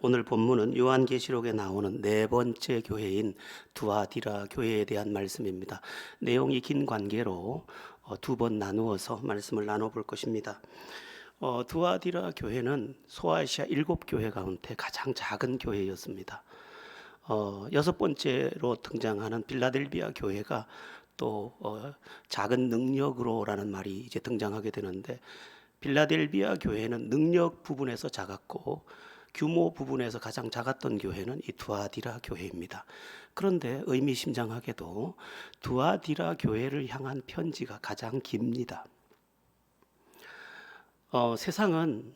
오늘 본문은 요한계시록에 나오는 네 번째 교회인 두아디라 교회에 대한 말씀입니다. 내용이 긴 관계로 두 번 나누어서 말씀을 나눠볼 것입니다. 두아디라 교회는 소아시아 7교회 가운데 가장 작은 교회였습니다. 여섯 번째로 등장하는 빌라델비아 교회가 또 작은 능력으로라는 말이 이제 등장하게 되는데, 빌라델비아 교회는 능력 부분에서 작았고 규모 부분에서 가장 작았던 교회는 이 두아디라 교회입니다. 그런데 의미심장하게도 두아디라 교회를 향한 편지가 가장 깁니다. 세상은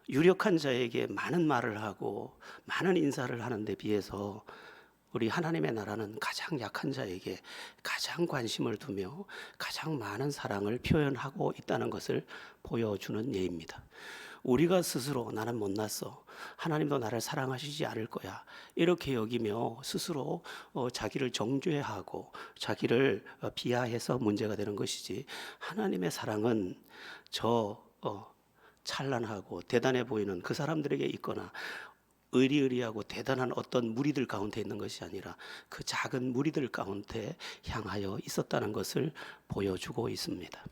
유력한 자에게 많은 말을 하고 많은 인사를 하는 데 비해서 우리 하나님의 나라는 가장 약한 자에게 가장 관심을 두며 가장 많은 사랑을 표현하고 있다는 것을 보여주는 예입니다. 우리가 스스로 나는 못났어, 하나님도 나를 사랑하시지 않을 거야, 이렇게 여기며 스스로 자기를 정죄하고 자기를 비하해서 문제가 되는 것이지, 하나님의 사랑은 저 찬란하고 대단해 보이는 그 사람들에게 있거나 의리의리하고 대단한 어떤 무리들 가운데 있는 것이 아니라 그 작은 무리들 가운데 향하여 있었다는 것을 보여주고 있습니다.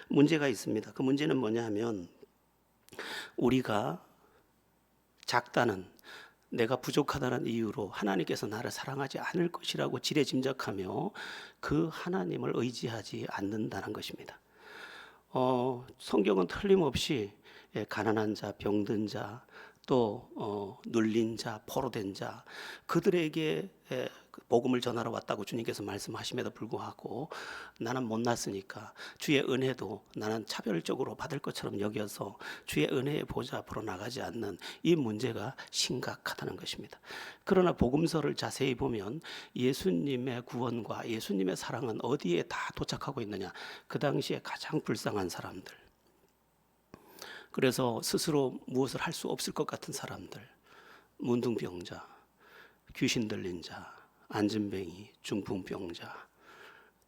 문제가 있습니다. 그 문제는 뭐냐 하면, 우리가 작다는, 내가 부족하다는 이유로 하나님께서 나를 사랑하지 않을 것이라고 지레짐작하며 그 하나님을 의지하지 않는다는 것입니다. 성경은 틀림없이 가난한 자, 병든 자, 또 눌린 자, 포로된 자, 그들에게 복음을 전하러 왔다고 주님께서 말씀하심에도 불구하고 나는 못났으니까 주의 은혜도 나는 차별적으로 받을 것처럼 여겨서 주의 은혜의 보좌 앞으로 나가지 않는 이 문제가 심각하다는 것입니다. 그러나 복음서를 자세히 보면 예수님의 구원과 예수님의 사랑은 어디에 다 도착하고 있느냐? 그 당시에 가장 불쌍한 사람들, 그래서 스스로 무엇을 할 수 없을 것 같은 사람들, 문둥병자, 귀신 들린 자, 안진뱅이, 중풍병자,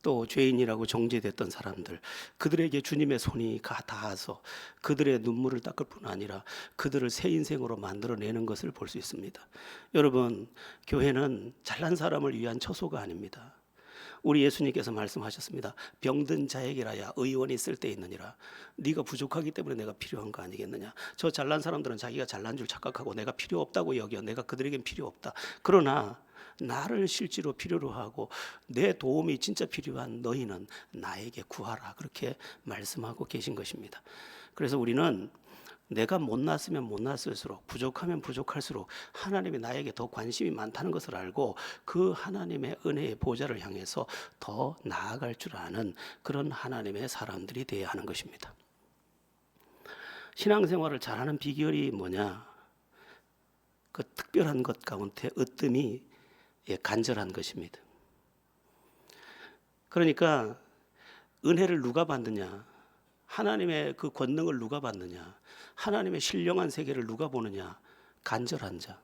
또 죄인이라고 정죄됐던 사람들, 그들에게 주님의 손이 닿아서 그들의 눈물을 닦을 뿐 아니라 그들을 새 인생으로 만들어내는 것을 볼 수 있습니다. 여러분, 교회는 잘난 사람을 위한 처소가 아닙니다. 우리 예수님께서 말씀하셨습니다. 병든 자에게라야 의원이 쓸데있느니라. 네가 부족하기 때문에 내가 필요한 거 아니겠느냐. 저 잘난 사람들은 자기가 잘난 줄 착각하고 내가 필요 없다고 여겨. 내가 그들에겐 필요 없다. 그러나 나를 실제로 필요로 하고 내 도움이 진짜 필요한 너희는 나에게 구하라, 그렇게 말씀하고 계신 것입니다. 그래서 우리는 내가 못났으면 못났을수록, 부족하면 부족할수록 하나님이 나에게 더 관심이 많다는 것을 알고 그 하나님의 은혜의 보좌를 향해서 더 나아갈 줄 아는 그런 하나님의 사람들이 되어야 하는 것입니다. 신앙생활을 잘하는 비결이 뭐냐? 그 특별한 것 가운데 으뜸이 간절한 것입니다. 그러니까 은혜를 누가 받느냐? 하나님의 그 권능을 누가 받느냐? 하나님의 신령한 세계를 누가 보느냐? 간절한 자,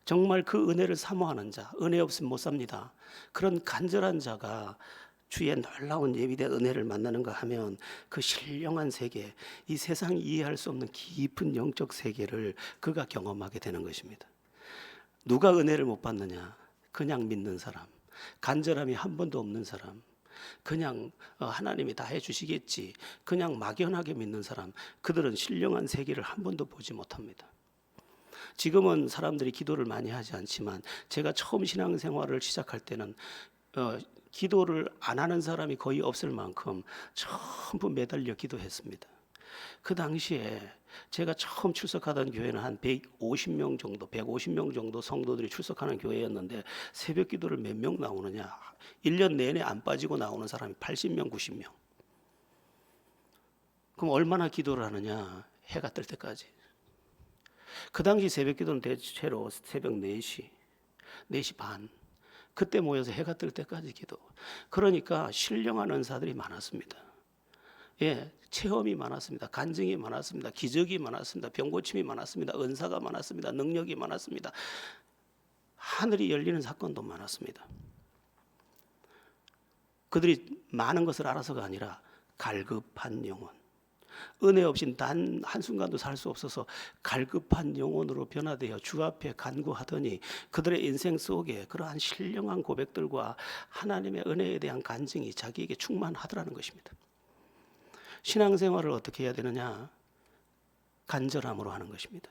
정말 그 은혜를 사모하는 자, 은혜 없으면 못 삽니다. 그런 간절한 자가 주의 놀라운 예비된 은혜를 만나는가 하면 그 신령한 세계, 이 세상이 이해할 수 없는 깊은 영적 세계를 그가 경험하게 되는 것입니다. 누가 은혜를 못 받느냐? 그냥 믿는 사람, 간절함이 한 번도 없는 사람, 그냥 하나님이 다 해주시겠지, 그냥 막연하게 믿는 사람, 그들은 신령한 세계를 한 번도 보지 못합니다. 지금은 사람들이 기도를 많이 하지 않지만 제가 처음 신앙생활을 시작할 때는 기도를 안 하는 사람이 거의 없을 만큼 전부 매달려 기도했습니다. 그 당시에 제가 처음 출석하던 교회는 한 150명 정도, 150명 정도 성도들이 출석하는 교회였는데 새벽 기도를 몇 명 나오느냐? 1년 내내 안 빠지고 나오는 사람이 80명, 90명. 그럼 얼마나 기도를 하느냐? 해가 뜰 때까지. 그 당시 새벽 기도는 대체로 새벽 4시, 4시 반, 그때 모여서 해가 뜰 때까지 기도. 그러니까 신령한 은사들이 많았습니다. 체험이 많았습니다. 간증이 많았습니다. 기적이 많았습니다. 병고침이 많았습니다. 은사가 많았습니다. 능력이 많았습니다. 하늘이 열리는 사건도 많았습니다. 그들이 많은 것을 알아서가 아니라 갈급한 영혼, 은혜 없인 단 한순간도 살 수 없어서 갈급한 영혼으로 변화되어 주 앞에 간구하더니 그들의 인생 속에 그러한 신령한 고백들과 하나님의 은혜에 대한 간증이 자기에게 충만하더라는 것입니다. 신앙생활을 어떻게 해야 되느냐? 간절함으로 하는 것입니다.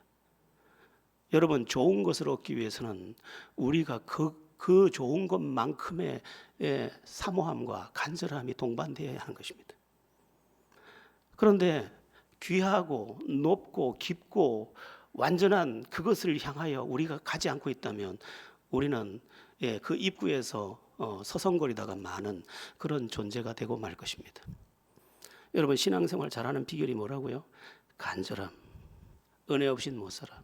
여러분, 좋은 것을 얻기 위해서는 우리가 그 좋은 것만큼의 사모함과 간절함이 동반되어야 하는 것입니다. 그런데 귀하고 높고 깊고 완전한 그것을 향하여 우리가 가지 않고 있다면 우리는 그 입구에서 서성거리다가 마는 그런 존재가 되고 말 것입니다. 여러분, 신앙생활 잘하는 비결이 뭐라고요? 간절함. 은혜 없인 못 살아.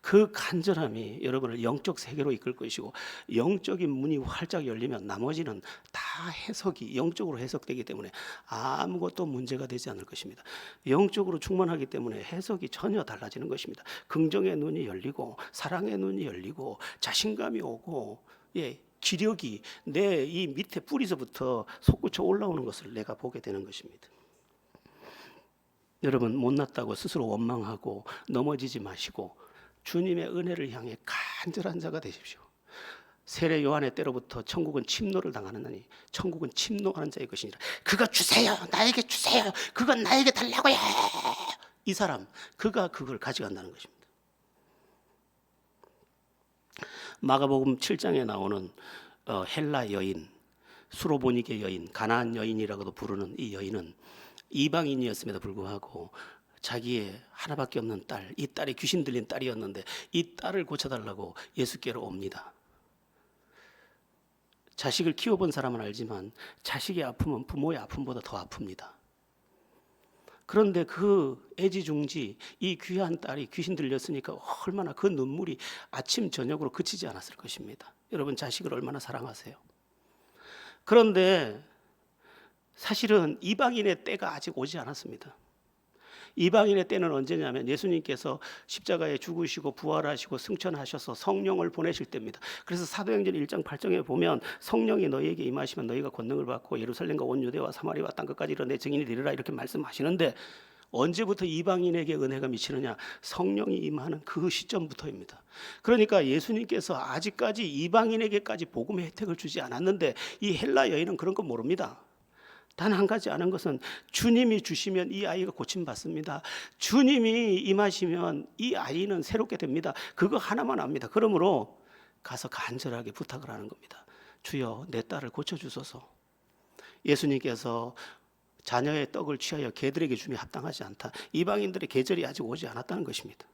그 간절함이 여러분을 영적 세계로 이끌 것이고, 영적인 문이 활짝 열리면 나머지는 다 해석이 영적으로 해석되기 때문에 아무것도 문제가 되지 않을 것입니다. 영적으로 충만하기 때문에 해석이 전혀 달라지는 것입니다. 긍정의 눈이 열리고 사랑의 눈이 열리고 자신감이 오고, 기력이 내 이 밑에 뿌리서부터 솟구쳐 올라오는 것을 내가 보게 되는 것입니다. 여러분, 못났다고 스스로 원망하고 넘어지지 마시고 주님의 은혜를 향해 간절한 자가 되십시오. 세례 요한의 때로부터 천국은 침노를 당하느니 천국은 침노하는 자의 것이니라. 그거 주세요, 나에게 주세요, 그건 나에게 달라고요. 이 사람, 그가 그걸 가져간다는 것입니다. 마가복음 7장에 나오는 헬라 여인, 수로보니게 여인, 가나안 여인이라고도 부르는 이 여인은 이방인이었음에도 불구하고 자기의 하나밖에 없는 딸, 이 딸이 귀신 들린 딸이었는데 이 딸을 고쳐달라고 예수께로 옵니다. 자식을 키워본 사람은 알지만 자식의 아픔은 부모의 아픔보다 더 아픕니다. 그런데 그 애지중지 이 귀한 딸이 귀신 들렸으니까 얼마나 그 눈물이 아침 저녁으로 그치지 않았을 것입니다. 여러분, 자식을 얼마나 사랑하세요? 그런데 사실은 이방인의 때가 아직 오지 않았습니다. 이방인의 때는 언제냐면 예수님께서 십자가에 죽으시고 부활하시고 승천하셔서 성령을 보내실 때입니다. 그래서 사도행전 1장 8절에 보면 성령이 너희에게 임하시면 너희가 권능을 받고 예루살렘과 온 유대와 사마리아와 땅끝까지 이르러 내 증인이 되리라, 이렇게 말씀하시는데 언제부터 이방인에게 은혜가 미치느냐? 성령이 임하는 그 시점부터입니다. 그러니까 예수님께서 아직까지 이방인에게까지 복음의 혜택을 주지 않았는데 이 헬라 여인은 그런 거 모릅니다. 단 한 가지 아는 것은 주님이 주시면 이 아이가 고침받습니다. 주님이 임하시면 이 아이는 새롭게 됩니다. 그거 하나만 압니다. 그러므로 가서 간절하게 부탁을 하는 겁니다. 주여, 내 딸을 고쳐주소서. 예수님께서 자녀의 떡을 취하여 개들에게 주며 합당하지 않다. 이방인들의 계절이 아직 오지 않았다는 것입니다.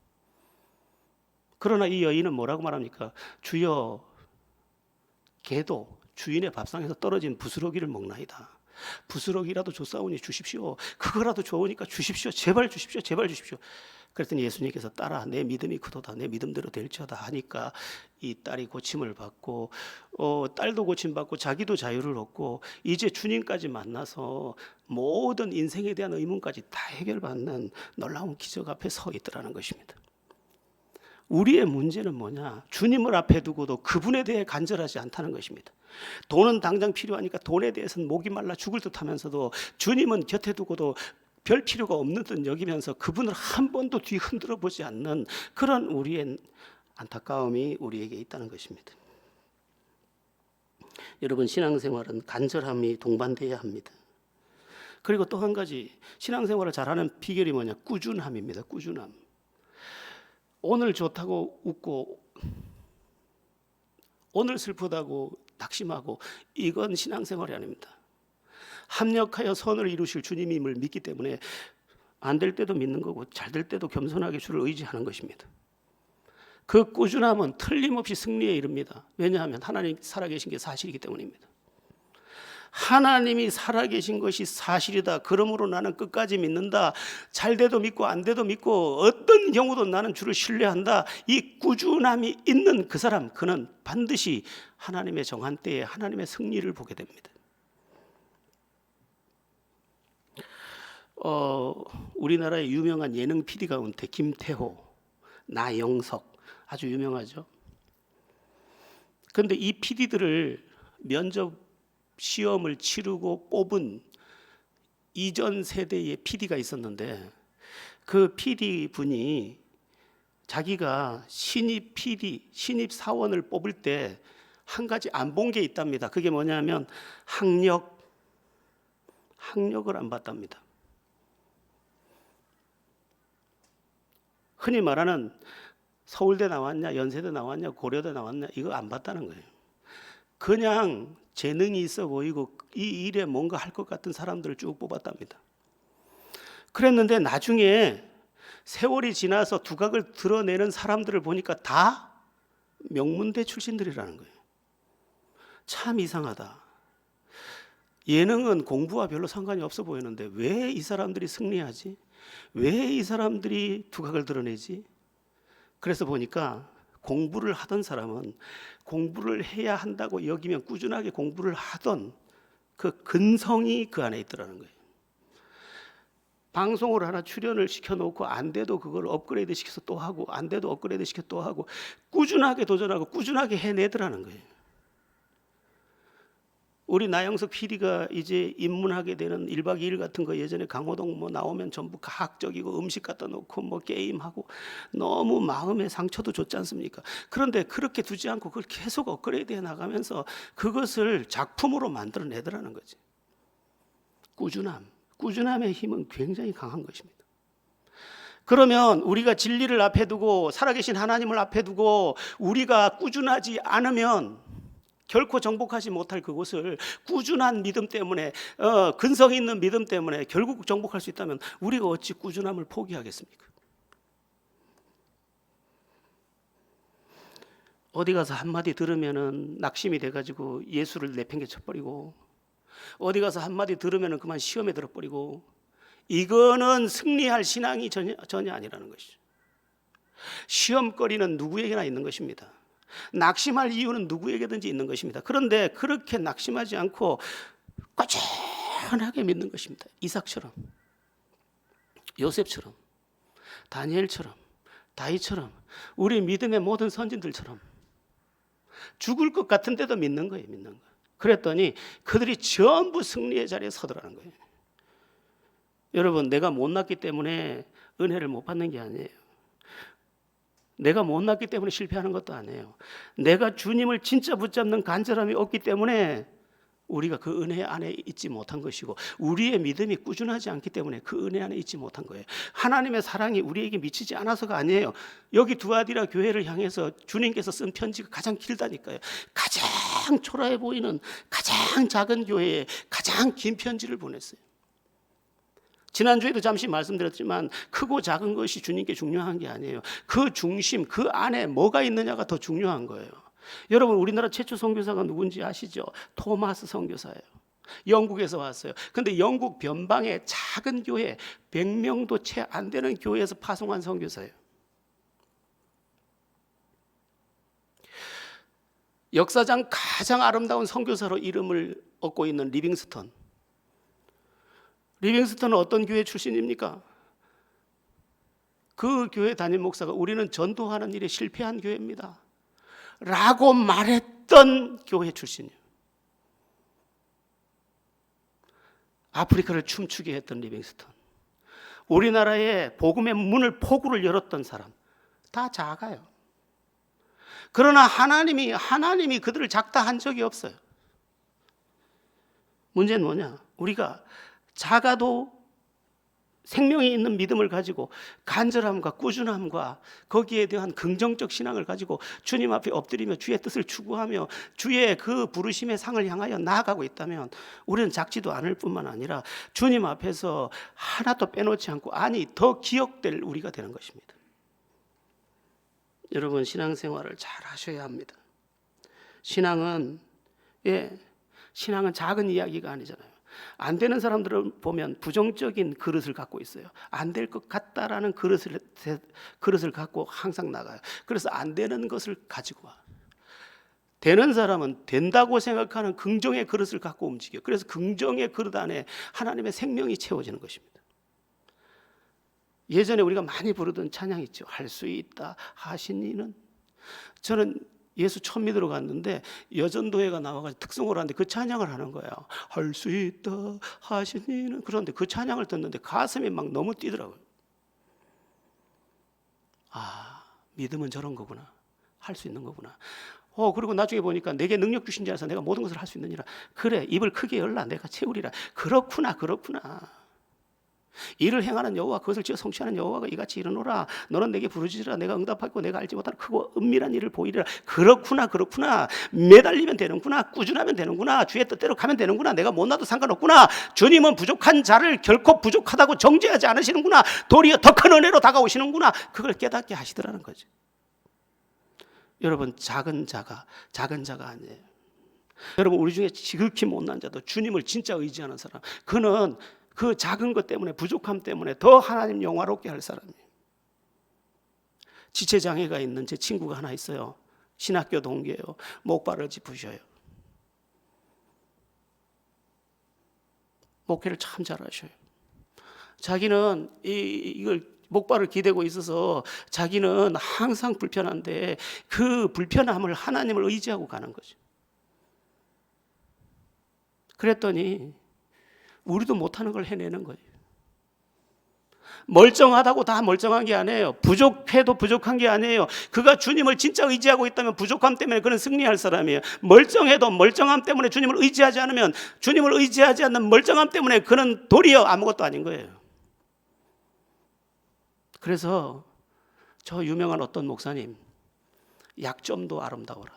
그러나 이 여인은 뭐라고 말합니까? 주여, 개도 주인의 밥상에서 떨어진 부스러기를 먹나이다. 부스러기라도 줬사오니 주십시오. 그거라도 좋으니까 주십시오. 제발 주십시오. 제발 주십시오. 그랬더니 예수님께서 딸아, 내 믿음이 크도다. 내 믿음대로 될지어다 하니까 이 딸이 고침을 받고 딸도 고침받고 자기도 자유를 얻고 이제 주님까지 만나서 모든 인생에 대한 의문까지 다 해결받는 놀라운 기적 앞에 서 있더라는 것입니다. 우리의 문제는 뭐냐? 주님을 앞에 두고도 그분에 대해 간절하지 않다는 것입니다. 돈은 당장 필요하니까 돈에 대해서는 목이 말라 죽을 듯 하면서도 주님은 곁에 두고도 별 필요가 없는 듯 여기면서 그분을 한 번도 뒤 흔들어 보지 않는 그런 우리의 안타까움이 우리에게 있다는 것입니다. 여러분, 신앙생활은 간절함이 동반되어야 합니다. 그리고 또 한 가지, 신앙생활을 잘하는 비결이 뭐냐? 꾸준함입니다. 꾸준함. 오늘 좋다고 웃고 오늘 슬프다고 낙심하고 이건 신앙생활이 아닙니다. 합력하여 선을 이루실 주님임을 믿기 때문에 안 될 때도 믿는 거고 잘 될 때도 겸손하게 주를 의지하는 것입니다. 그 꾸준함은 틀림없이 승리에 이릅니다. 왜냐하면 하나님 살아계신 게 사실이기 때문입니다. 하나님이 살아계신 것이 사실이다. 그러므로 나는 끝까지 믿는다. 잘 돼도 믿고 안 돼도 믿고 어떤 경우도 나는 주를 신뢰한다. 이 꾸준함이 있는 그 사람, 그는 반드시 하나님의 정한 때에 하나님의 승리를 보게 됩니다. 우리나라의 유명한 예능 PD 가운데 김태호, 나영석 아주 유명하죠. 그런데 이 PD들을 면접 시험을 치르고 뽑은 이전 세대의 PD가 있었는데 그 PD 분이 자기가 신입 PD, 신입 사원을 뽑을 때 한 가지 안 본 게 있답니다. 그게 뭐냐면 학력을 안 봤답니다. 흔히 말하는 서울대 나왔냐, 연세대 나왔냐, 고려대 나왔냐 이거 안 봤다는 거예요. 그냥 재능이 있어 보이고 이 일에 뭔가 할 것 같은 사람들을 쭉 뽑았답니다. 그랬는데 나중에 세월이 지나서 두각을 드러내는 사람들을 보니까 다 명문대 출신들이라는 거예요. 참 이상하다. 예능은 공부와 별로 상관이 없어 보이는데 왜 이 사람들이 승리하지? 왜 이 사람들이 두각을 드러내지? 그래서 보니까 공부를 하던 사람은 공부를 해야 한다고 여기면 꾸준하게 공부를 하던 그 근성이 그 안에 있더라는 거예요. 방송을 하나 출연을 시켜놓고 안 돼도 그걸 업그레이드 시켜서 또 하고 안 돼도 업그레이드 시켜서 또 하고 꾸준하게 도전하고 꾸준하게 해내더라는 거예요. 우리 나영석 PD가 이제 입문하게 되는 1박 2일 같은 거 예전에 강호동 뭐 나오면 전부 과학적이고 음식 갖다 놓고 뭐 게임하고 너무 마음의 상처도 줬지 않습니까? 그런데 그렇게 두지 않고 그걸 계속 업그레이드 해 나가면서 그것을 작품으로 만들어내더라는 거지. 꾸준함의 힘은 굉장히 강한 것입니다. 그러면 우리가 진리를 앞에 두고 살아계신 하나님을 앞에 두고 우리가 꾸준하지 않으면 결코 정복하지 못할 그곳을 꾸준한 믿음 때문에 근성 있는 믿음 때문에 결국 정복할 수 있다면 우리가 어찌 꾸준함을 포기하겠습니까? 어디 가서 한마디 들으면은 낙심이 돼가지고 예수를 내팽개 쳐버리고 어디 가서 한마디 들으면은 그만 시험에 들어버리고 이거는 승리할 신앙이 전혀 아니라는 것이죠. 시험거리는 누구에게나 있는 것입니다. 낙심할 이유는 누구에게든지 있는 것입니다. 그런데 그렇게 낙심하지 않고 꾸준하게 믿는 것입니다. 이삭처럼, 요셉처럼, 다니엘처럼, 다윗처럼, 우리 믿음의 모든 선진들처럼 죽을 것 같은데도 믿는 거예요. 믿는 거. 그랬더니 그들이 전부 승리의 자리에 서더라는 거예요. 여러분, 내가 못났기 때문에 은혜를 못 받는 게 아니에요. 내가 못났기 때문에 실패하는 것도 아니에요. 내가 주님을 진짜 붙잡는 간절함이 없기 때문에 우리가 그 은혜 안에 있지 못한 것이고 우리의 믿음이 꾸준하지 않기 때문에 그 은혜 안에 있지 못한 거예요. 하나님의 사랑이 우리에게 미치지 않아서가 아니에요. 여기 두아디라 교회를 향해서 주님께서 쓴 편지가 가장 길다니까요. 가장 초라해 보이는 가장 작은 교회에 가장 긴 편지를 보냈어요. 지난주에도 잠시 말씀드렸지만 크고 작은 것이 주님께 중요한 게 아니에요. 그 중심, 그 안에 뭐가 있느냐가 더 중요한 거예요. 여러분, 우리나라 최초 선교사가 누군지 아시죠? 토마스 선교사예요. 영국에서 왔어요. 근데 영국 변방의 작은 교회 100명도 채 안 되는 교회에서 파송한 선교사예요. 역사상 가장 아름다운 선교사로 이름을 얻고 있는 리빙스턴은 어떤 교회 출신입니까? 그 교회 담임 목사가 우리는 전도하는 일에 실패한 교회입니다 라고 말했던 교회 출신이에요. 아프리카를 춤추게 했던 리빙스턴, 우리나라의 복음의 문을 포구를 열었던 사람, 다 작아요. 그러나 하나님이 그들을 작다 한 적이 없어요. 문제는 뭐냐? 우리가 작아도 생명이 있는 믿음을 가지고 간절함과 꾸준함과 거기에 대한 긍정적 신앙을 가지고 주님 앞에 엎드리며 주의 뜻을 추구하며 주의 그 부르심의 상을 향하여 나아가고 있다면 우리는 작지도 않을 뿐만 아니라 주님 앞에서 하나도 빼놓지 않고 더 기억될 우리가 되는 것입니다. 여러분, 신앙생활을 잘 하셔야 합니다. 신앙은 작은 이야기가 아니잖아요. 안 되는 사람들을 보면 부정적인 그릇을 갖고 있어요. 안 될 것 같다라는 그릇을 갖고 항상 나가요. 그래서 안 되는 것을 가지고 와. 되는 사람은 된다고 생각하는 긍정의 그릇을 갖고 움직여요. 그래서 긍정의 그릇 안에 하나님의 생명이 채워지는 것입니다. 예전에 우리가 많이 부르던 찬양 있죠. 할 수 있다 하신 이는. 저는 예수 처음 믿으러 갔는데 여전도회가 나와가지고 특성을 하는데 그 찬양을 하는 거야. 할 수 있다 하시니는. 그런데 그 찬양을 듣는데 가슴이 막 너무 뛰더라고요. 아, 믿음은 저런 거구나. 할 수 있는 거구나. 그리고 나중에 보니까 내게 능력 주신 자라서 내가 모든 것을 할 수 있느니라. 그래, 입을 크게 열라 내가 채우리라. 그렇구나. 이를 행하는 여호와, 그것을 지어 성취하는 여호와가 이같이 이르노라. 너는 내게 부르짖으라. 내가 응답하고 내가 알지 못하는 크고 은밀한 일을 보이리라. 그렇구나. 매달리면 되는구나. 꾸준하면 되는구나. 주의 뜻대로 가면 되는구나. 내가 못나도 상관없구나. 주님은 부족한 자를 결코 부족하다고 정죄하지 않으시는구나. 도리어 더 큰 은혜로 다가오시는구나. 그걸 깨닫게 하시더라는 거죠. 여러분, 작은 자가 아니에요. 여러분, 우리 중에 지극히 못난 자도 주님을 진짜 의지하는 사람, 그는 그 작은 것 때문에, 부족함 때문에 더 하나님 영화롭게 할 사람이에요. 지체장애가 있는 제 친구가 하나 있어요. 신학교 동기예요. 목발을 짚으셔요. 목회를 참 잘하셔요. 자기는 이걸 목발을 기대고 있어서 자기는 항상 불편한데 그 불편함을 하나님을 의지하고 가는 거죠. 그랬더니 우리도 못하는 걸 해내는 거예요. 멀쩡하다고 다 멀쩡한 게 아니에요. 부족해도 부족한 게 아니에요. 그가 주님을 진짜 의지하고 있다면 부족함 때문에 그는 승리할 사람이에요. 멀쩡해도 멀쩡함 때문에 주님을 의지하지 않으면, 주님을 의지하지 않는 멀쩡함 때문에 그는 도리어 아무것도 아닌 거예요. 그래서 저 유명한 어떤 목사님, 약점도 아름다워라.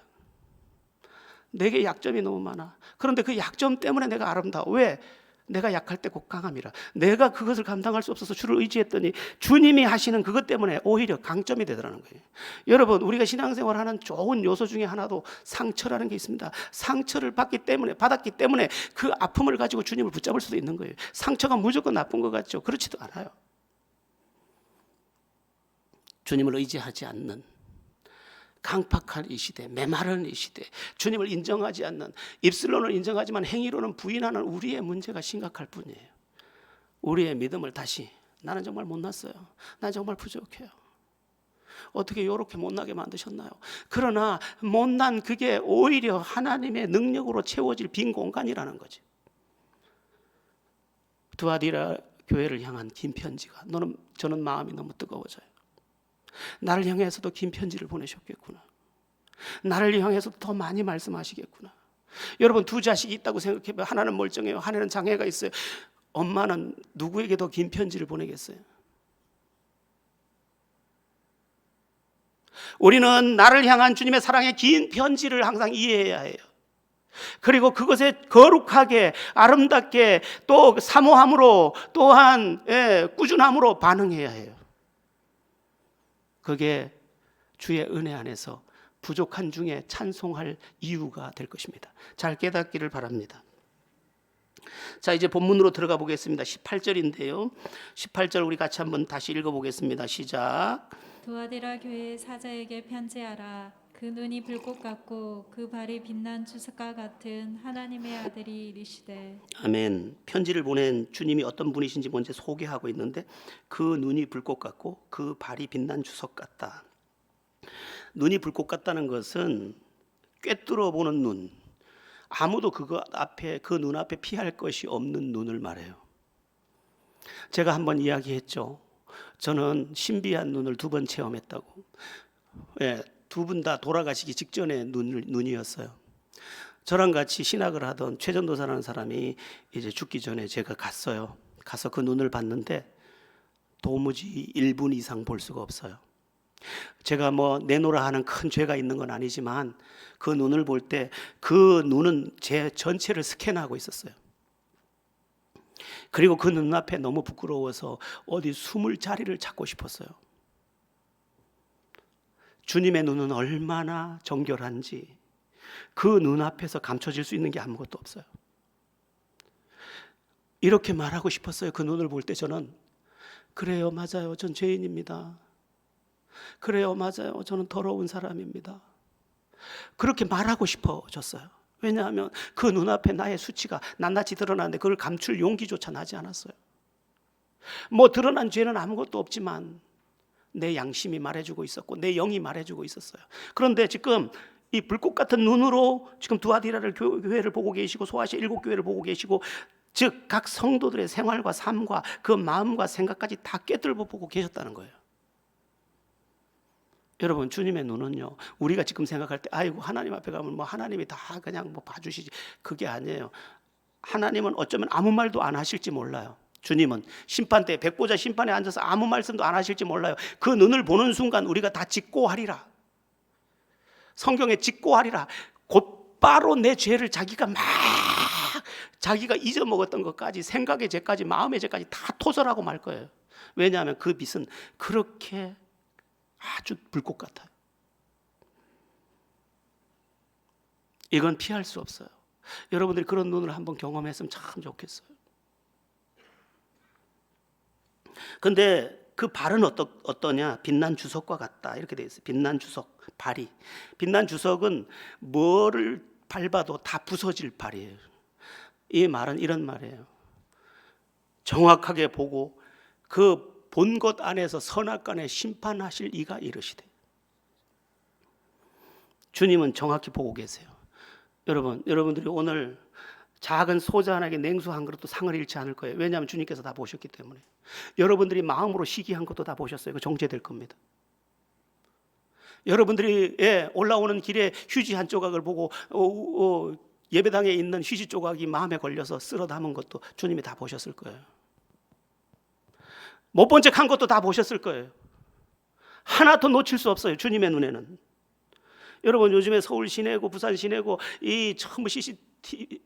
내게 약점이 너무 많아. 그런데 그 약점 때문에 내가 아름다워. 왜? 내가 약할 때 곧 강함이라. 내가 그것을 감당할 수 없어서 주를 의지했더니 주님이 하시는 그것 때문에 오히려 강점이 되더라는 거예요. 여러분, 우리가 신앙생활하는 좋은 요소 중에 하나도 상처라는 게 있습니다. 상처를 받았기 때문에 그 아픔을 가지고 주님을 붙잡을 수도 있는 거예요. 상처가 무조건 나쁜 것 같죠? 그렇지도 않아요. 주님을 의지하지 않는 강팍한 이 시대, 메마른 이 시대, 주님을 인정하지 않는, 입술로는 인정하지만 행위로는 부인하는 우리의 문제가 심각할 뿐이에요. 우리의 믿음을 다시, 나는 정말 못났어요. 난 정말 부족해요. 어떻게 이렇게 못나게 만드셨나요? 그러나 못난 그게 오히려 하나님의 능력으로 채워질 빈 공간이라는 거지. 두아디라 교회를 향한 긴 편지가, 저는 마음이 너무 뜨거워져요. 나를 향해서도 긴 편지를 보내셨겠구나. 나를 향해서도 더 많이 말씀하시겠구나. 여러분, 두 자식이 있다고 생각해봐요. 하나는 멀쩡해요. 하나는 장애가 있어요. 엄마는 누구에게 더 긴 편지를 보내겠어요? 우리는 나를 향한 주님의 사랑의 긴 편지를 항상 이해해야 해요. 그리고 그것에 거룩하게, 아름답게, 또 사모함으로, 또한 꾸준함으로 반응해야 해요. 그게 주의 은혜 안에서 부족한 중에 찬송할 이유가 될 것입니다. 잘 깨닫기를 바랍니다. 자, 이제 본문으로 들어가 보겠습니다. 18절인데요. 18절 우리 같이 한번 다시 읽어보겠습니다. 시작. 두아디라 교회 사자에게 편지하라. 그 눈이 불꽃 같고 그 발이 빛난 주석과 같은 하나님의 아들이 이르시되. 아멘. 편지를 보낸 주님이 어떤 분이신지 먼저 소개하고 있는데, 그 눈이 불꽃 같고 그 발이 빛난 주석 같다. 눈이 불꽃 같다는 것은 꿰뚫어 보는 눈, 아무도 그 눈 앞에 피할 것이 없는 눈을 말해요. 제가 한번 이야기했죠. 저는 신비한 눈을 2번 체험했다고. 두 분 다 돌아가시기 직전의 눈이었어요. 저랑 같이 신학을 하던 최전도사라는 사람이 이제 죽기 전에 제가 갔어요. 가서 그 눈을 봤는데 도무지 1분 이상 볼 수가 없어요. 제가 내노라 하는 큰 죄가 있는 건 아니지만 그 눈을 볼 때 그 눈은 제 전체를 스캔하고 있었어요. 그리고 그 눈앞에 너무 부끄러워서 어디 숨을 자리를 찾고 싶었어요. 주님의 눈은 얼마나 정결한지 그 눈앞에서 감춰질 수 있는 게 아무것도 없어요. 이렇게 말하고 싶었어요. 그 눈을 볼 때 저는, 그래요, 맞아요, 전 죄인입니다. 그래요, 맞아요, 저는 더러운 사람입니다. 그렇게 말하고 싶어졌어요. 왜냐하면 그 눈앞에 나의 수치가 낱낱이 드러나는데 그걸 감출 용기조차 나지 않았어요. 드러난 죄는 아무것도 없지만 내 양심이 말해주고 있었고 내 영이 말해주고 있었어요. 그런데 지금 이 불꽃 같은 눈으로 지금 두아디라를 교회를 보고 계시고 소아시아 7교회를 보고 계시고, 즉 각 성도들의 생활과 삶과 그 마음과 생각까지 다 꿰뚫고 보고 계셨다는 거예요. 여러분, 주님의 눈은요, 우리가 지금 생각할 때 아이고 하나님 앞에 가면 뭐 하나님이 다 그냥 뭐 봐주시지, 그게 아니에요. 하나님은 어쩌면 아무 말도 안 하실지 몰라요. 주님은 심판대 백보자 심판에 앉아서 아무 말씀도 안 하실지 몰라요. 그 눈을 보는 순간 우리가 다 직고하리라. 성경에 직고하리라. 곧바로 내 죄를 자기가 잊어먹었던 것까지, 생각의 죄까지, 마음의 죄까지 다 토설하고 말 거예요. 왜냐하면 그 빛은 그렇게 아주 불꽃 같아요. 이건 피할 수 없어요. 여러분들이 그런 눈을 한번 경험했으면 참 좋겠어요. 근데 그 발은 어떠냐? 빛난 주석과 같다, 이렇게 되어 있어요. 빛난 주석, 발이. 빛난 주석은 뭐를 밟아도 다 부서질 발이에요. 이 말은 이런 말이에요. 정확하게 보고 그 본 것 안에서 선악간에 심판하실 이가 이르시되. 주님은 정확히 보고 계세요. 여러분들이 오늘 작은 소자 하나에게 냉수 한 그릇도 상을 잃지 않을 거예요. 왜냐하면 주님께서 다 보셨기 때문에. 여러분들이 마음으로 시기한 것도 다 보셨어요. 그 정죄될 겁니다. 여러분들이 올라오는 길에 휴지 한 조각을 보고 예배당에 있는 휴지 조각이 마음에 걸려서 쓸어 담은 것도 주님이 다 보셨을 거예요. 못 본 척 한 것도 다 보셨을 거예요. 하나도 놓칠 수 없어요. 주님의 눈에는. 여러분, 요즘에 서울 시내고 부산 시내고 이 전부 CCTV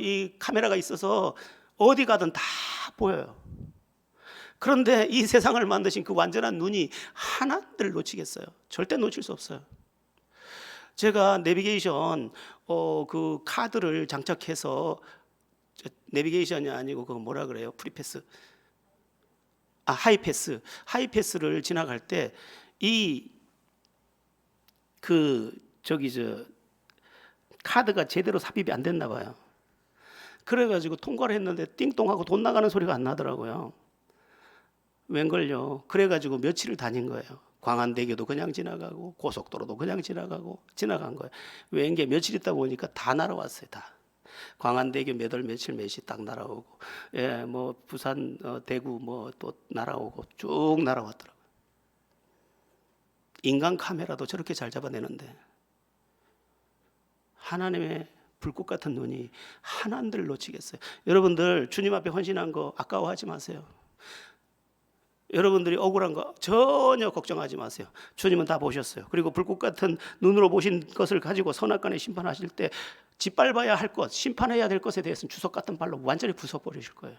이 카메라가 있어서 어디 가든 다 보여요. 그런데 이 세상을 만드신 그 완전한 눈이 하나를 놓치겠어요? 절대 놓칠 수 없어요. 제가 내비게이션 그 카드를 장착해서, 내비게이션이 아니고 그 뭐라 그래요? 프리패스. 하이패스를 지나갈 때 카드가 제대로 삽입이 안 됐나 봐요. 그래가지고 통과를 했는데 띵동하고 돈 나가는 소리가 안 나더라고요. 웬걸요? 그래가지고 며칠을 다닌 거예요. 광안대교도 그냥 지나가고 고속도로도 그냥 지나간 거예요. 왠게 며칠 있다 보니까 다 날아왔어요. 다. 광안대교 며칠 딱 날아오고, 뭐 부산 대구 뭐 또 날아오고 쭉 날아왔더라고요. 인간 카메라도 저렇게 잘 잡아내는데 하나님의 불꽃 같은 눈이 하나님들을 놓치겠어요? 여러분들 주님 앞에 헌신한 거 아까워하지 마세요. 여러분들이 억울한 거 전혀 걱정하지 마세요. 주님은 다 보셨어요. 그리고 불꽃 같은 눈으로 보신 것을 가지고 선악간에 심판하실 때 짓밟아야 할 것, 심판해야 될 것에 대해서는 주석 같은 발로 완전히 부숴버리실 거예요.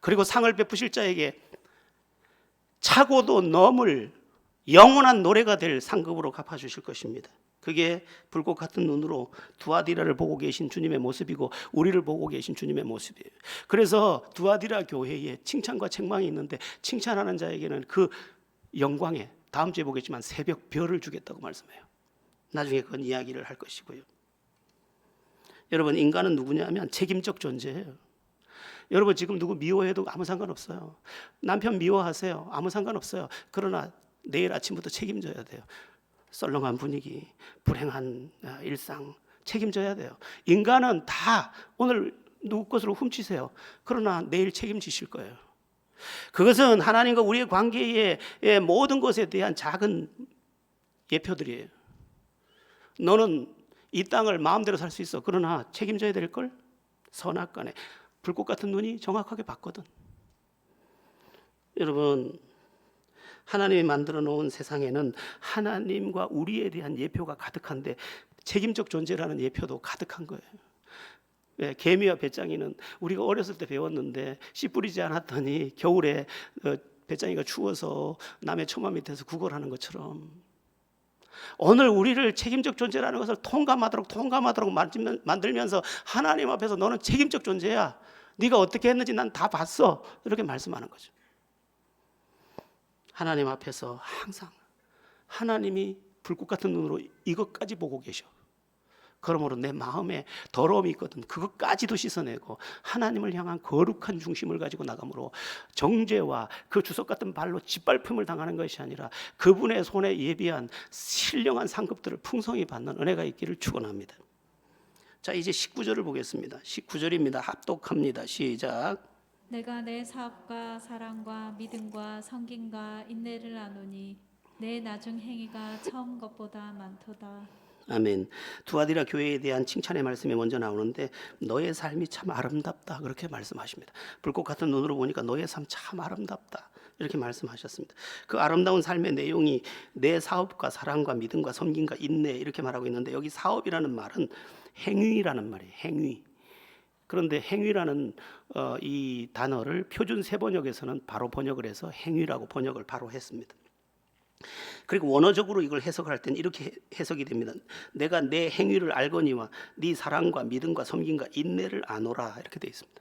그리고 상을 베푸실 자에게 차고도 넘을 영원한 노래가 될 상급으로 갚아주실 것입니다. 그게 불꽃 같은 눈으로 두아디라를 보고 계신 주님의 모습이고 우리를 보고 계신 주님의 모습이에요. 그래서 두아디라 교회에 칭찬과 책망이 있는데, 칭찬하는 자에게는 그 영광에, 다음 주에 보겠지만 새벽 별을 주겠다고 말씀해요. 나중에 그건 이야기를 할 것이고요. 여러분, 인간은 누구냐면 책임적 존재예요. 여러분, 지금 누구 미워해도 아무 상관없어요. 남편 미워하세요. 아무 상관없어요. 그러나 내일 아침부터 책임져야 돼요. 썰렁한 분위기, 불행한 일상 책임져야 돼요. 인간은 다 오늘 누구 것으로 훔치세요. 그러나 내일 책임지실 거예요. 그것은 하나님과 우리의 관계의 모든 것에 대한 작은 예표들이에요. 너는 이 땅을 마음대로 살 수 있어. 그러나 책임져야 될 걸 선악간에 불꽃 같은 눈이 정확하게 봤거든. 여러분, 하나님이 만들어 놓은 세상에는 하나님과 우리에 대한 예표가 가득한데 책임적 존재라는 예표도 가득한 거예요. 개미와 배짱이는 우리가 어렸을 때 배웠는데 씨 뿌리지 않았더니 겨울에 배짱이가 추워서 남의 처마 밑에서 구걸하는 것처럼, 오늘 우리를 책임적 존재라는 것을 통감하도록 만들면서 하나님 앞에서 너는 책임적 존재야. 네가 어떻게 했는지 난 다 봤어. 이렇게 말씀하는 거죠. 하나님 앞에서 항상 하나님이 불꽃 같은 눈으로 이것까지 보고 계셔. 그러므로 내 마음에 더러움이 있거든. 그것까지도 씻어내고 하나님을 향한 거룩한 중심을 가지고 나가므로 정죄와 그 주석 같은 발로 짓밟힘을 당하는 것이 아니라 그분의 손에 예비한 신령한 상급들을 풍성히 받는 은혜가 있기를 축원합니다. 자, 이제 19절을 보겠습니다. 19절입니다. 합독합니다. 시작. 내가 내 사업과 사랑과 믿음과 성김과 인내를 아노니 내 나중 행위가 처음 것보다 많도다. 아멘. 두아디라 교회에 대한 칭찬의 말씀이 먼저 나오는데 너의 삶이 참 아름답다 그렇게 말씀하십니다. 불꽃 같은 눈으로 보니까 너의 삶 참 아름답다 이렇게 말씀하셨습니다. 그 아름다운 삶의 내용이 내 사업과 사랑과 믿음과 섬김과 인내 이렇게 말하고 있는데 여기 사업이라는 말은 행위라는 말이에요. 행위. 그런데 행위라는 이 단어를 표준 세번역에서는 바로 번역을 해서 행위라고 번역을 바로 했습니다. 그리고 원어적으로 이걸 해석할 때는 이렇게 해석이 됩니다. 내가 내 행위를 알거니와 네 사랑과 믿음과 섬김과 인내를 아노라 이렇게 되어 있습니다.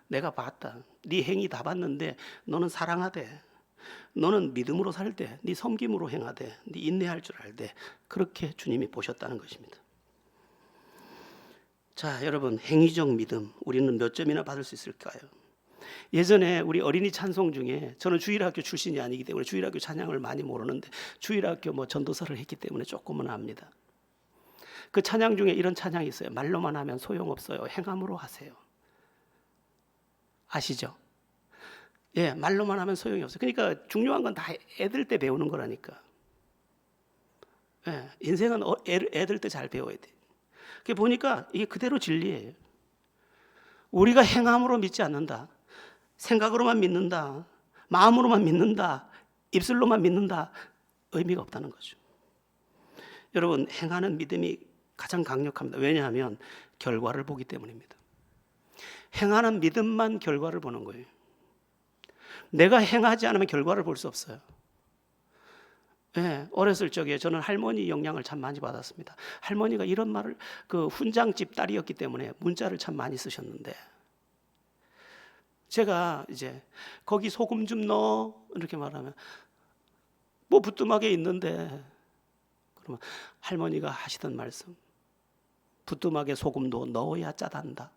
내가 봤다. 네 행위 다 봤는데 너는 사랑하되 너는 믿음으로 살되 네 섬김으로 행하되 네 인내할 줄 알되 그렇게 주님이 보셨다는 것입니다. 자, 여러분 행위적 믿음 우리는 몇 점이나 받을 수 있을까요? 예전에 우리 어린이 찬송 중에 저는 주일학교 출신이 아니기 때문에 주일학교 찬양을 많이 모르는데 주일학교 전도사를 했기 때문에 조금은 압니다. 그 찬양 중에 이런 찬양이 있어요. 말로만 하면 소용없어요. 행함으로 하세요. 아시죠? 예, 말로만 하면 소용이 없어요. 그러니까 중요한 건 다 애들 때 배우는 거라니까. 예, 인생은 애들 때 잘 배워야 돼. 그게 보니까 이게 그대로 진리예요. 우리가 행함으로 믿지 않는다. 생각으로만 믿는다. 마음으로만 믿는다. 입술로만 믿는다. 의미가 없다는 거죠. 여러분 행하는 믿음이 가장 강력합니다. 왜냐하면 결과를 보기 때문입니다. 행하는 믿음만 결과를 보는 거예요. 내가 행하지 않으면 결과를 볼 수 없어요. 네, 어렸을 적에 저는 할머니 영향을 참 많이 받았습니다. 할머니가 이런 말을 훈장집 딸이었기 때문에 문자를 참 많이 쓰셨는데 제가 이제 거기 소금 좀 넣어 이렇게 말하면 부뚜막에 있는데 그러면 할머니가 하시던 말씀 부뚜막에 소금도 넣어야 짜단다.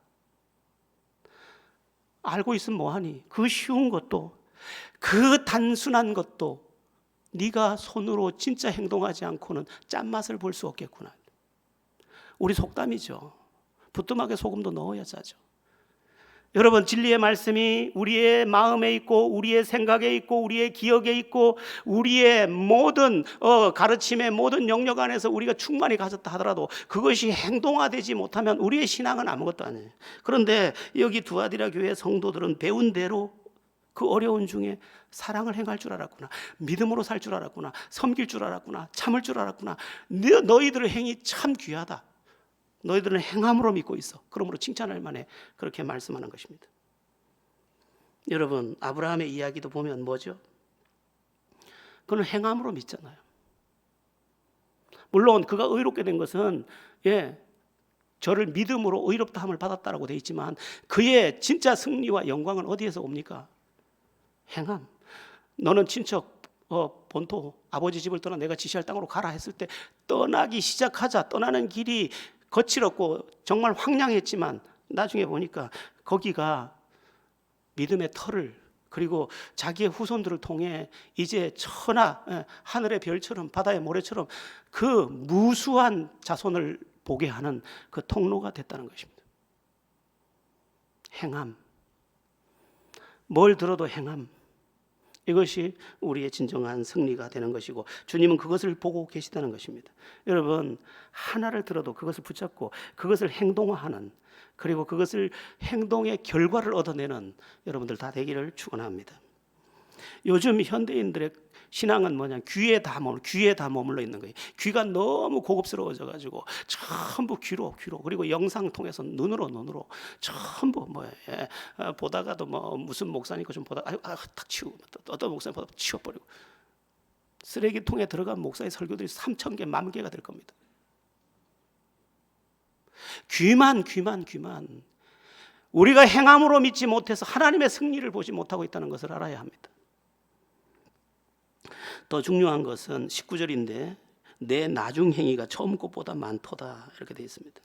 알고 있으면 뭐하니? 그 쉬운 것도 그 단순한 것도 네가 손으로 진짜 행동하지 않고는 짠맛을 볼 수 없겠구나. 우리 속담이죠. 부뚜막에 소금도 넣어야 짜죠. 여러분 진리의 말씀이 우리의 마음에 있고 우리의 생각에 있고 우리의 기억에 있고 우리의 모든 가르침의 모든 영역 안에서 우리가 충만히 가졌다 하더라도 그것이 행동화되지 못하면 우리의 신앙은 아무것도 아니에요. 그런데 여기 두아디라 교회 성도들은 배운 대로 그 어려운 중에 사랑을 행할 줄 알았구나, 믿음으로 살 줄 알았구나, 섬길 줄 알았구나, 참을 줄 알았구나. 너희들의 행위 참 귀하다. 너희들은 행함으로 믿고 있어. 그러므로 칭찬할 만해. 그렇게 말씀하는 것입니다. 여러분 아브라함의 이야기도 보면 뭐죠? 그는 행함으로 믿잖아요. 물론 그가 의롭게 된 것은 저를 믿음으로 의롭다함을 받았다라고 되어 있지만 그의 진짜 승리와 영광은 어디에서 옵니까? 행함. 너는 친척 본토 아버지 집을 떠나 내가 지시할 땅으로 가라 했을 때 떠나기 시작하자 떠나는 길이 거칠었고 정말 황량했지만 나중에 보니까 거기가 믿음의 터를 그리고 자기의 후손들을 통해 이제 천하 하늘의 별처럼 바다의 모래처럼 그 무수한 자손을 보게 하는 그 통로가 됐다는 것입니다. 행함. 뭘 들어도 행함. 이것이 우리의 진정한 승리가 되는 것이고 주님은 그것을 보고 계시다는 것입니다. 여러분 하나를 들어도 그것을 붙잡고 그것을 행동화하는 그리고 그것을 행동의 결과를 얻어내는 여러분들 다 되기를 축원합니다. 요즘 현대인들의 신앙은 뭐냐? 귀에 다 머물러 있는 거예요. 귀가 너무 고급스러워져 가지고 전부 귀로 그리고 영상 통해서 눈으로 전부 보다가도 무슨 목사니까 좀 보다 탁 치우고 어떤 목사님 보다 치워버리고 쓰레기통에 들어간 목사의 설교들이 3,000개, 10,000개가 될 겁니다. 귀만 우리가 행함으로 믿지 못해서 하나님의 승리를 보지 못하고 있다는 것을 알아야 합니다. 더 중요한 것은 19절인데 내 나중 행위가 처음 것보다 많도다 이렇게 되어 있습니다.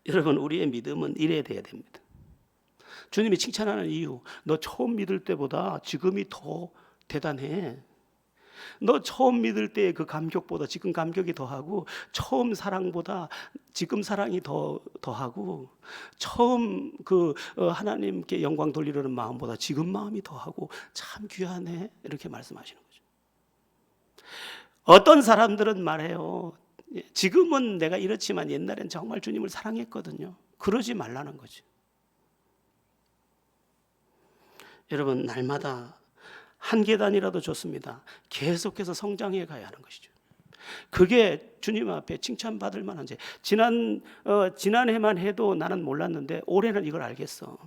여러분, 우리의 믿음은 이래야 돼야 됩니다. 주님이 칭찬하는 이유, 너 처음 믿을 때보다 지금이 더 대단해. 너 처음 믿을 때의 그 감격보다 지금 감격이 더하고, 처음 사랑보다 지금 사랑이 더하고, 처음 하나님께 영광 돌리려는 마음보다 지금 마음이 더하고, 참 귀하네 이렇게 말씀하시는 거죠. 어떤 사람들은 말해요, 지금은 내가 이렇지만 옛날엔 정말 주님을 사랑했거든요. 그러지 말라는 거죠. 여러분, 날마다 한 계단이라도 좋습니다. 계속해서 성장해 가야 하는 것이죠. 그게 주님 앞에 칭찬받을 만한 죄. 지난해만 해도 나는 몰랐는데 올해는 이걸 알겠어.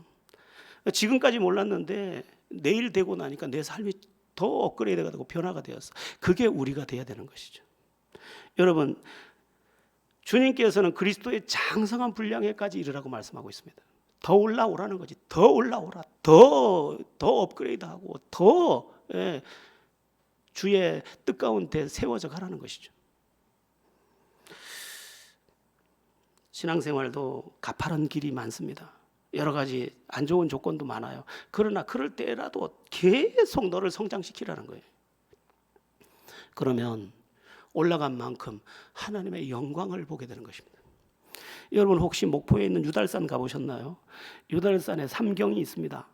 지금까지 몰랐는데 내일 되고 나니까 내 삶이 더 업그레이드가 되고 변화가 되었어. 그게 우리가 돼야 되는 것이죠. 여러분, 주님께서는 그리스도의 장성한 분량에까지 이르라고 말씀하고 있습니다. 더 올라오라는 거지. 더 올라오라. 더 업그레이드하고 더 주의 뜻 가운데 세워져 가라는 것이죠. 신앙생활도 가파른 길이 많습니다. 여러 가지 안 좋은 조건도 많아요. 그러나 그럴 때라도 계속 너를 성장시키라는 거예요. 그러면 올라간 만큼 하나님의 영광을 보게 되는 것입니다. 여러분, 혹시 목포에 있는 유달산 가보셨나요? 유달산에 삼경이 있습니다.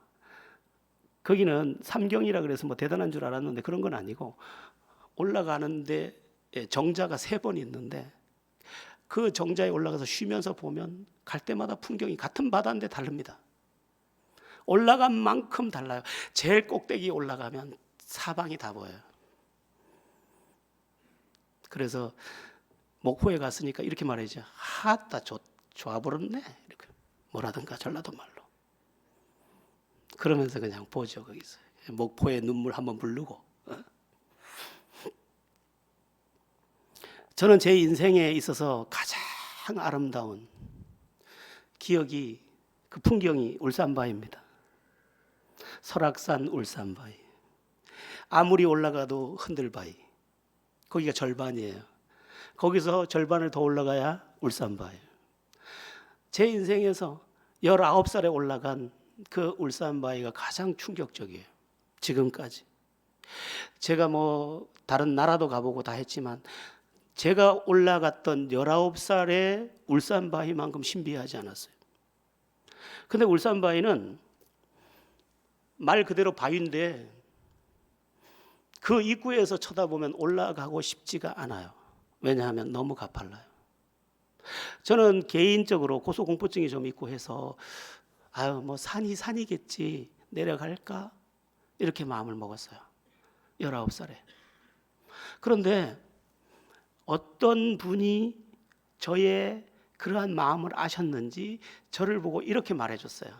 거기는 삼경이라 그래서 뭐 대단한 줄 알았는데 그런 건 아니고, 올라가는데 정자가 3번 있는데 그 정자에 올라가서 쉬면서 보면 갈 때마다 풍경이 같은 바다인데 다릅니다. 올라간 만큼 달라요. 제일 꼭대기에 올라가면 사방이 다 보여요. 그래서 목포에 갔으니까 이렇게 말하죠. 하따 좋아버렸네. 이렇게 뭐라든가 전라도 말로. 그러면서 그냥 보죠. 거기서 목포의 눈물 한번 부르고. 저는 제 인생에 있어서 가장 아름다운 기억이, 그 풍경이 울산바위입니다. 설악산 울산바위. 아무리 올라가도 흔들바위. 거기가 절반이에요. 거기서 절반을 더 올라가야 울산바위. 제 인생에서 19살에 올라간 그 울산바위가 가장 충격적이에요. 지금까지. 제가 뭐 다른 나라도 가보고 다 했지만 제가 올라갔던 19살의 울산바위만큼 신비하지 않았어요. 근데 울산바위는 말 그대로 바위인데 그 입구에서 쳐다보면 올라가고 싶지가 않아요. 왜냐하면 너무 가팔라요. 저는 개인적으로 고소공포증이 좀 있고 해서 뭐 산이겠지, 내려갈까 이렇게 마음을 먹었어요. 19살에. 그런데 어떤 분이 저의 그러한 마음을 아셨는지 저를 보고 이렇게 말해줬어요.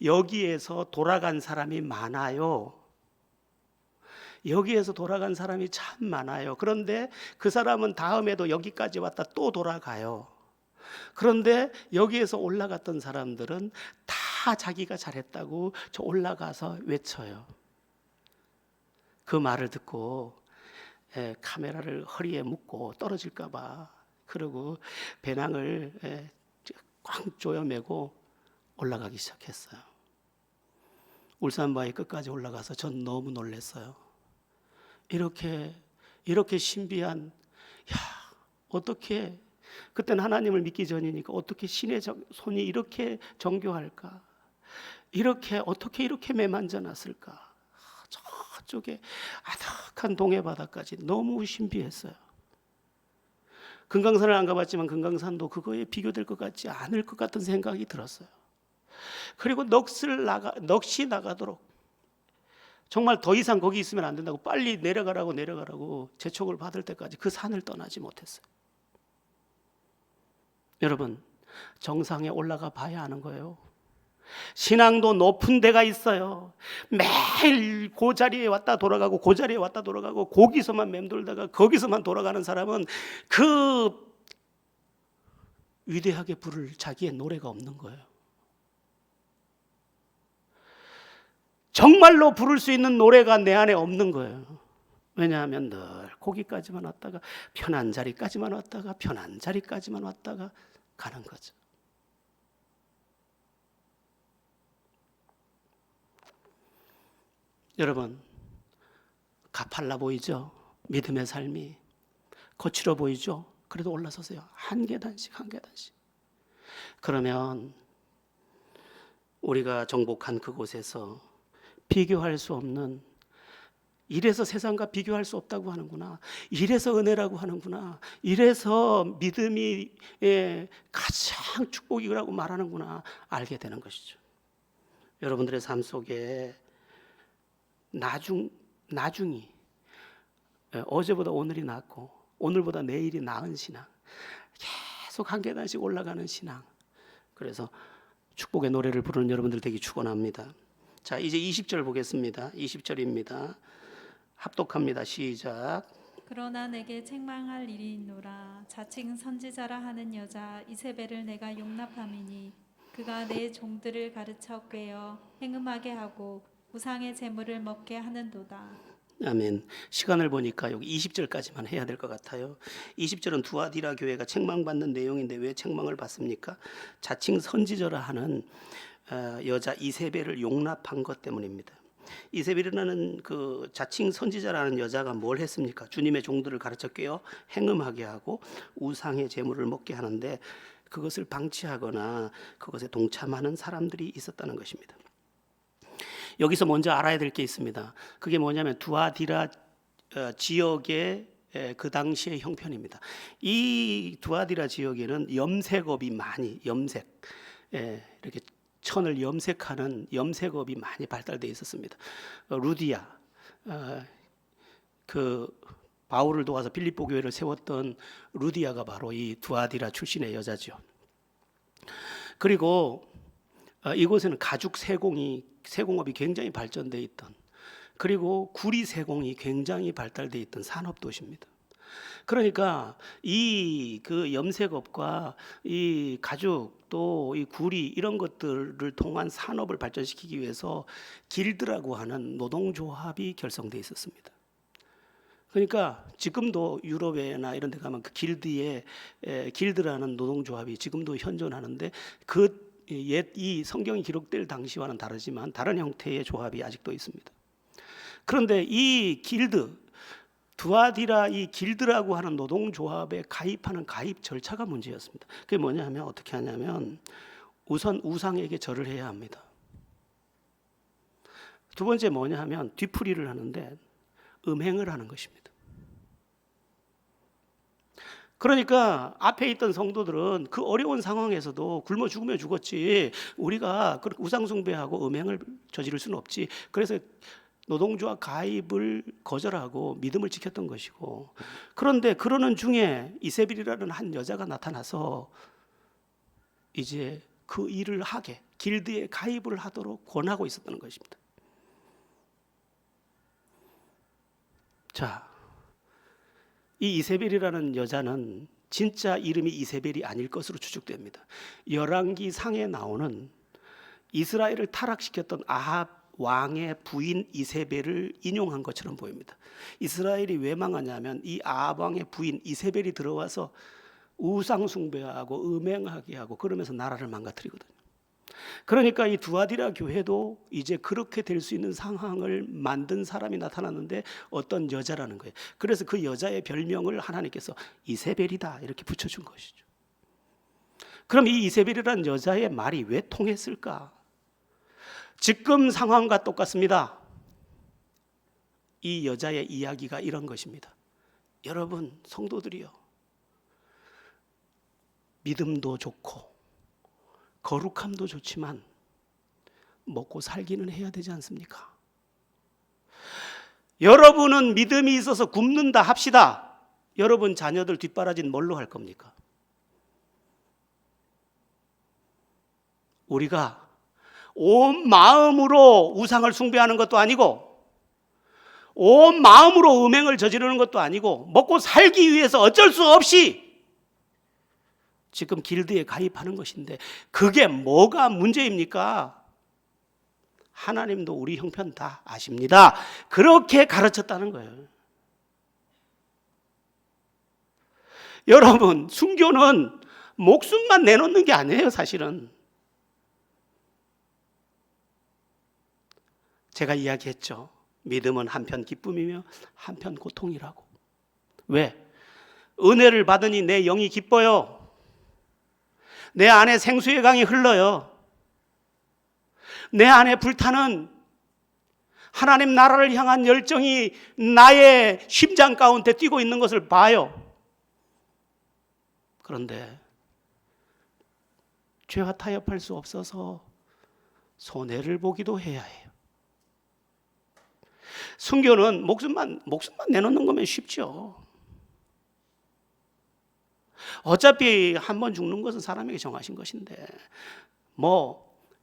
여기에서 돌아간 사람이 많아요. 여기에서 돌아간 사람이 참 많아요. 그런데 그 사람은 다음에도 여기까지 왔다 또 돌아가요. 그런데 여기에서 올라갔던 사람들은 다 자기가 잘했다고 저 올라가서 외쳐요. 그 말을 듣고 카메라를 허리에 묶고 떨어질까 봐 그러고 배낭을 꽉 조여매고 올라가기 시작했어요. 울산바위 끝까지 올라가서 전 너무 놀랐어요. 이렇게 신비한, 어떻게, 그때는 하나님을 믿기 전이니까 어떻게 신의 손이 이렇게 정교할까? 어떻게 이렇게 매만져 놨을까? 저쪽에 아득한 동해 바다까지 너무 신비했어요. 금강산을 안 가봤지만 금강산도 그거에 비교될 것 같지 않을 것 같은 생각이 들었어요. 그리고 넋이 나가도록 정말 더 이상 거기 있으면 안 된다고 빨리 내려가라고 재촉을 받을 때까지 그 산을 떠나지 못했어요. 여러분, 정상에 올라가 봐야 하는 거예요. 신앙도 높은 데가 있어요. 매일 그 자리에 왔다 돌아가고 그 자리에 왔다 돌아가고 거기서만 맴돌다가 거기서만 돌아가는 사람은 그 위대하게 부를 자기의 노래가 없는 거예요. 정말로 부를 수 있는 노래가 내 안에 없는 거예요. 왜냐하면 늘 거기까지만 왔다가 편한 자리까지만 왔다가 편한 자리까지만 왔다가 가는 거죠. 여러분, 가팔라 보이죠? 믿음의 삶이 거칠어 보이죠? 그래도 올라서세요. 한 계단씩 한 계단씩. 그러면 우리가 정복한 그곳에서 비교할 수 없는, 이래서 세상과 비교할 수 없다고 하는구나, 이래서 은혜라고 하는구나, 이래서 믿음이 가장 축복이라고 말하는구나 알게 되는 것이죠. 여러분들의 삶 속에 나중이 어제보다 오늘이 낫고 오늘보다 내일이 나은 신앙, 계속 한 계단씩 올라가는 신앙. 그래서 축복의 노래를 부르는 여러분들 되기 축원합니다. 자, 이제 20절 보겠습니다. 20절입니다. 합독합니다. 시작. 그러나 내게 책망할 일이 있노라. 자칭 선지자라 하는 여자 이세벨을 내가 용납함이니 그가 내 종들을 가르쳐 꿰어 행음하게 하고 우상의 제물을 먹게 하는도다. 아멘. 시간을 보니까 여기 20절까지만 해야 될 것 같아요. 20절은 두아디라 교회가 책망받는 내용인데 왜 책망을 받습니까? 자칭 선지자라 하는 여자 이세벨을 용납한 것 때문입니다. 이세벨이라는 그 자칭 선지자라는 여자가 뭘 했습니까? 주님의 종들을 가르쳐 꿰어 행음하게 하고 우상의 제물을 먹게 하는데 그것을 방치하거나 그것에 동참하는 사람들이 있었다는 것입니다. 여기서 먼저 알아야 될 게 있습니다. 그게 뭐냐면 두아디라 지역의 그 당시의 형편입니다. 이 두아디라 지역에는 염색업이 많이 이렇게 천을 염색하는 염색업이 많이 발달되어 있었습니다. 루디아 그 바울을 도와서 빌립보 교회를 세웠던 루디아가 바로 이 두아디라 출신의 여자죠. 그리고 이곳에는 가죽 세공업이 굉장히 발전되어 있던, 그리고 구리 세공이 굉장히 발달되어 있던 산업 도시입니다. 그러니까 이 그 염색업과 이 가죽 또 이 구리 이런 것들을 통한 산업을 발전시키기 위해서 길드라고 하는 노동조합이 결성되어 있었습니다. 그러니까 지금도 유럽이나 이런 데 가면 그 길드라는 노동조합이 지금도 현존하는데 이 성경이 기록될 당시와는 다르지만 다른 형태의 조합이 아직도 있습니다. 그런데 이 두아디라 이 길드라고 하는 노동조합에 가입하는 가입 절차가 문제였습니다. 그게 뭐냐면 어떻게 하냐면 우선 우상에게 절을 해야 합니다. 두 번째 뭐냐면 뒤풀이를 하는데 음행을 하는 것입니다. 그러니까 앞에 있던 성도들은 그 어려운 상황에서도 굶어 죽으면 죽었지 우리가 우상 숭배하고 음행을 저지를 수는 없지. 그래서 노동조합 가입을 거절하고 믿음을 지켰던 것이고, 그런데 그러는 중에 이세벨이라는 한 여자가 나타나서 이제 그 일을 하게 길드에 가입을 하도록 권하고 있었던 것입니다. 자, 이 이세벨이라는 여자는 진짜 이름이 이세벨이 아닐 것으로 추측됩니다. 열왕기 상에 나오는 이스라엘을 타락시켰던 아합 왕의 부인 이세벨을 인용한 것처럼 보입니다. 이스라엘이 왜 망하냐면 이 아합 왕의 부인 이세벨이 들어와서 우상 숭배하고 음행하게 하고 그러면서 나라를 망가뜨리거든요. 그러니까 이 두아디라 교회도 이제 그렇게 될 수 있는 상황을 만든 사람이 나타났는데 어떤 여자라는 거예요. 그래서 그 여자의 별명을 하나님께서 이세벨이다 이렇게 붙여준 것이죠. 그럼 이 이세벨이라는 여자의 말이 왜 통했을까? 지금 상황과 똑같습니다. 이 여자의 이야기가 이런 것입니다. 여러분 성도들이요, 믿음도 좋고 거룩함도 좋지만 먹고 살기는 해야 되지 않습니까? 여러분은 믿음이 있어서 굶는다 합시다. 여러분 자녀들 뒷바라진 뭘로 할 겁니까? 우리가 온 마음으로 우상을 숭배하는 것도 아니고 온 마음으로 음행을 저지르는 것도 아니고 먹고 살기 위해서 어쩔 수 없이 지금 길드에 가입하는 것인데 그게 뭐가 문제입니까? 하나님도 우리 형편 다 아십니다. 그렇게 가르쳤다는 거예요. 여러분, 순교는 목숨만 내놓는 게 아니에요, 사실은. 제가 이야기했죠. 믿음은 한편 기쁨이며 한편 고통이라고. 왜? 은혜를 받으니 내 영이 기뻐요. 내 안에 생수의 강이 흘러요. 내 안에 불타는 하나님 나라를 향한 열정이 나의 심장 가운데 뛰고 있는 것을 봐요. 그런데 죄와 타협할 수 없어서 손해를 보기도 해야 해요. 순교는 목숨만 내놓는 거면 쉽죠. 어차피 한 번 죽는 것은 사람에게 정하신 것인데,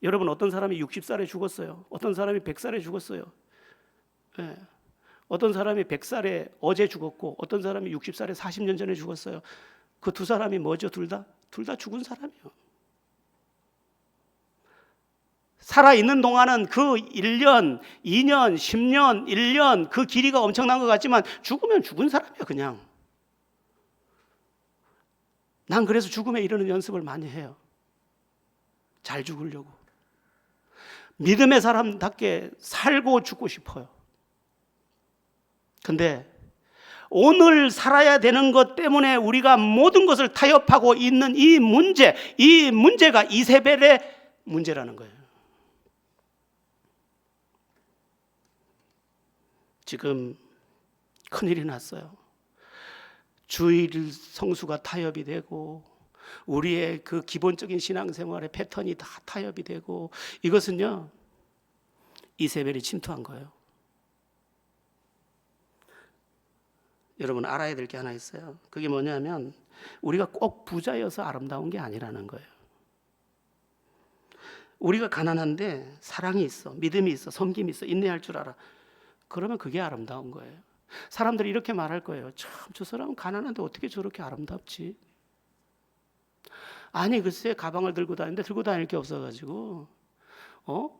여러분, 어떤 사람이 60살에 죽었어요. 어떤 사람이 100살에 죽었어요. 예. 어떤 사람이 100살에 어제 죽었고, 어떤 사람이 60살에 40년 전에 죽었어요. 그 두 사람이 뭐죠? 둘 다 죽은 사람이에요. 살아있는 동안은 그 1년, 2년, 10년, 1년 그 길이가 엄청난 것 같지만 죽으면 죽은 사람이야, 그냥. 난 그래서 죽음에 이르는 연습을 많이 해요. 잘 죽으려고. 믿음의 사람답게 살고 죽고 싶어요. 근데 오늘 살아야 되는 것 때문에 우리가 모든 것을 타협하고 있는 이 문제가 이세벨의 문제라는 거예요. 지금 큰일이 났어요. 주일 성수가 타협이 되고 우리의 그 기본적인 신앙생활의 패턴이 다 타협이 되고, 이것은요, 이세벨이 침투한 거예요. 여러분, 알아야 될 게 하나 있어요. 그게 뭐냐면 우리가 꼭 부자여서 아름다운 게 아니라는 거예요. 우리가 가난한데 사랑이 있어, 믿음이 있어, 섬김이 있어, 인내할 줄 알아. 그러면 그게 아름다운 거예요. 사람들이 이렇게 말할 거예요. 참, 저 사람은 가난한데 어떻게 저렇게 아름답지? 아니, 글쎄, 가방을 들고 다니는데 들고 다닐 게 없어가지고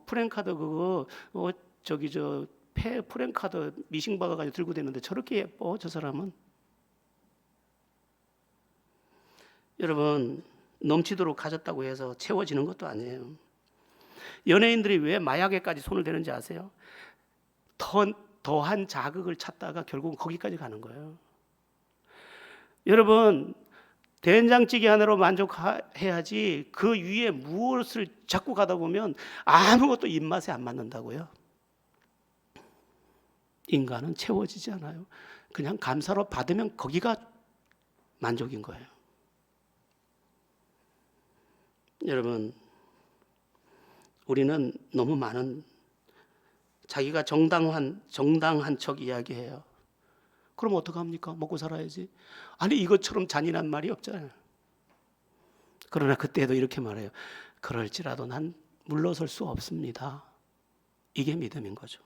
프랭카드 그거 프랭카드 미싱 박아가지고 들고 다니는데 저렇게 예뻐, 저 사람은? 여러분, 넘치도록 가졌다고 해서 채워지는 것도 아니에요. 연예인들이 왜 마약에까지 손을 대는지 아세요? 더한 자극을 찾다가 결국은 거기까지 가는 거예요. 여러분, 된장찌개 하나로 만족해야지 그 위에 무엇을 자꾸 가다 보면 아무것도 입맛에 안 맞는다고요. 인간은 채워지지 않아요. 그냥 감사로 받으면 거기가 만족인 거예요. 여러분, 우리는 너무 많은 자기가 정당한 척 이야기해요. 그럼 어떡합니까? 먹고 살아야지. 아니, 이것처럼 잔인한 말이 없잖아요. 그러나 그때도 이렇게 말해요. 그럴지라도 난 물러설 수 없습니다. 이게 믿음인 거죠.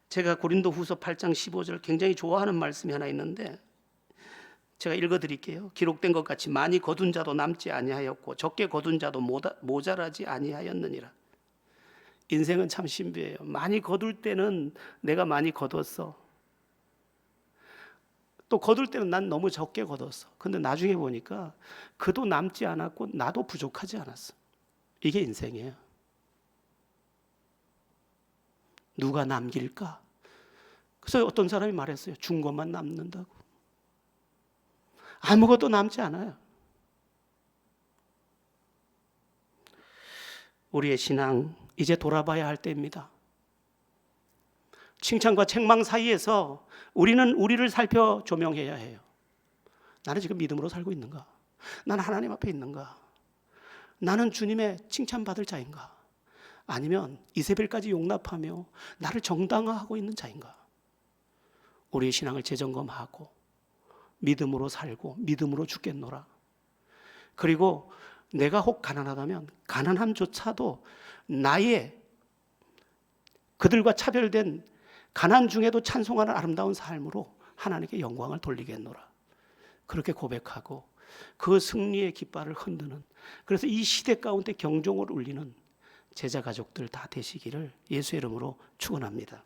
제가 고린도후서 8장 15절 굉장히 좋아하는 말씀이 하나 있는데 제가 읽어드릴게요. 기록된 것 같이 많이 거둔 자도 남지 아니하였고 적게 거둔 자도 모자라지 아니하였느니라. 인생은 참 신비해요. 많이 거둘 때는 내가 많이 거뒀어. 또 거둘 때는 난 너무 적게 거뒀어. 근데 나중에 보니까 그도 남지 않았고 나도 부족하지 않았어. 이게 인생이에요. 누가 남길까? 그래서 어떤 사람이 말했어요. 준 것만 남는다고. 아무것도 남지 않아요. 우리의 신앙 이제 돌아봐야 할 때입니다. 칭찬과 책망 사이에서 우리는 우리를 살펴 조명해야 해요. 나는 지금 믿음으로 살고 있는가? 나는 하나님 앞에 있는가? 나는 주님의 칭찬받을 자인가? 아니면 이세벨까지 용납하며 나를 정당화하고 있는 자인가? 우리의 신앙을 재점검하고 믿음으로 살고 믿음으로 죽겠노라. 그리고 내가 혹 가난하다면 가난함조차도 나의 그들과 차별된 가난 중에도 찬송하는 아름다운 삶으로 하나님께 영광을 돌리겠노라. 그렇게 고백하고 그 승리의 깃발을 흔드는, 그래서 이 시대 가운데 경종을 울리는 제자 가족들 다 되시기를 예수의 이름으로 축원합니다.